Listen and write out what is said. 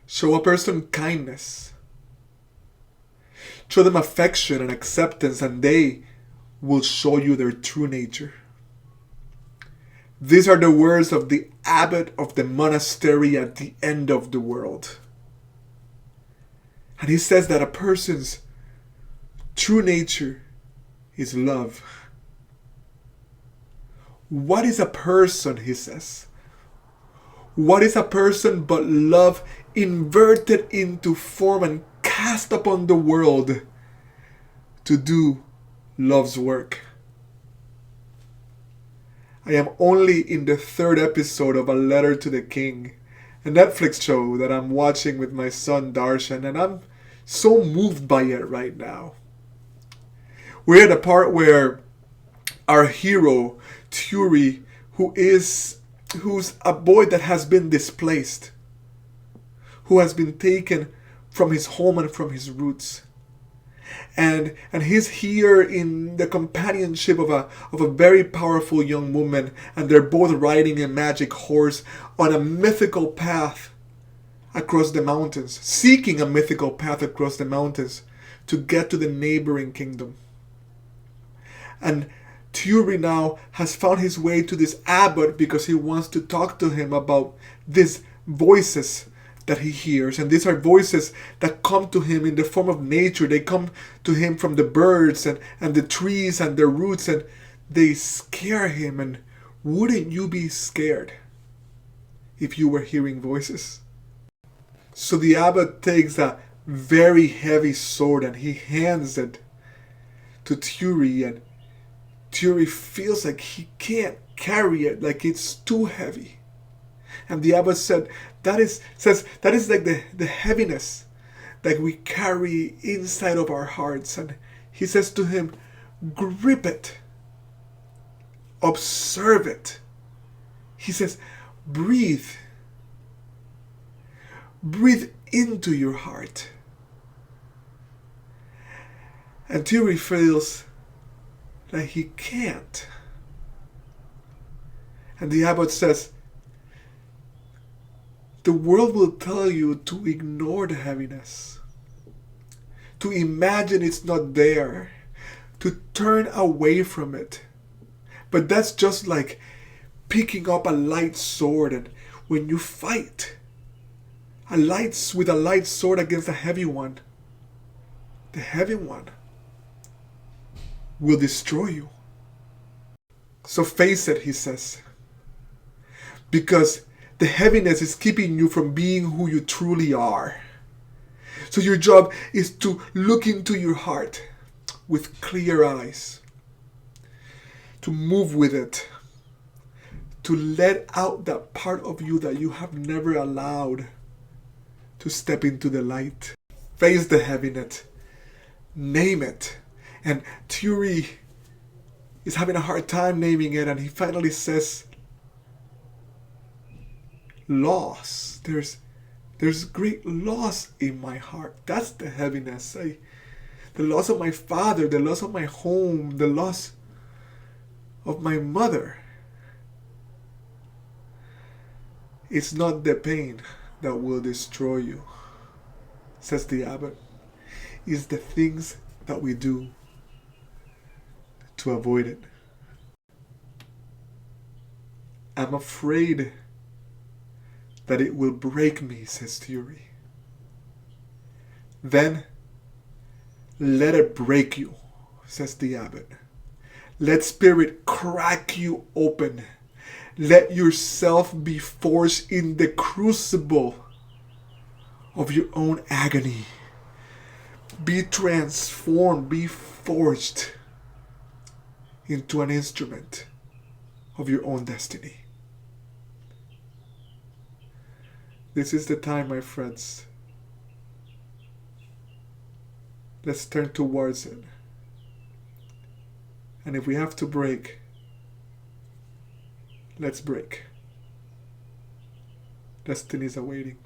Show a person kindness. Show them affection and acceptance, and they will show you their true nature. These are the words of the abbot of the monastery at the end of the world. And he says that a person's true nature is love. What is a person, he says? What is a person but love inverted into form and cast upon the world to do love's work? I am only in the 3rd episode of A Letter to the King, a Netflix show that I'm watching with my son Darshan, and I'm so moved by it right now. We're at a part where our hero, Turi, who's a boy that has been displaced, who has been taken from his home and from his roots. And he's here in the companionship of a very powerful young woman, and they're both riding a magic horse on a mythical path across the mountains, seeking a mythical path across the mountains to get to the neighboring kingdom. And Turi now has found his way to this abbot because he wants to talk to him about these voices that he hears. And these are voices that come to him in the form of nature. They come to him from the birds and the trees and their roots, and they scare him. And wouldn't you be scared if you were hearing voices? So the abbot takes a very heavy sword and he hands it to Turi, and Turi feels like he can't carry it, like it's too heavy. And the abbot says that is like the heaviness that we carry inside of our hearts. And he says to him, grip it, observe it. He says, breathe into your heart. And Turi feels that he can't. And the abbot says, the world will tell you to ignore the heaviness, to imagine it's not there, to turn away from it. But that's just like picking up a light sword, and when you fight with a light sword against a heavy one, the heavy one will destroy you. So face it, he says, because the heaviness is keeping you from being who you truly are. So your job is to look into your heart with clear eyes, to move with it, to let out that part of you that you have never allowed to step into the light. Face the heaviness, name it. And Turi is having a hard time naming it, and he finally says, loss. There's great loss in my heart. That's the heaviness. The loss of my father, the loss of my home, the loss of my mother. It's not the pain that will destroy you, says the abbot. It's the things that we do to avoid it. I'm afraid that it will break me, says Turi. Then let it break you, says the abbot. Let spirit crack you open. Let yourself be forced in the crucible of your own agony. Be transformed, be forged into an instrument of your own destiny. This is the time, my friends. Let's turn towards it. And if we have to break, let's break. Destiny is awaiting.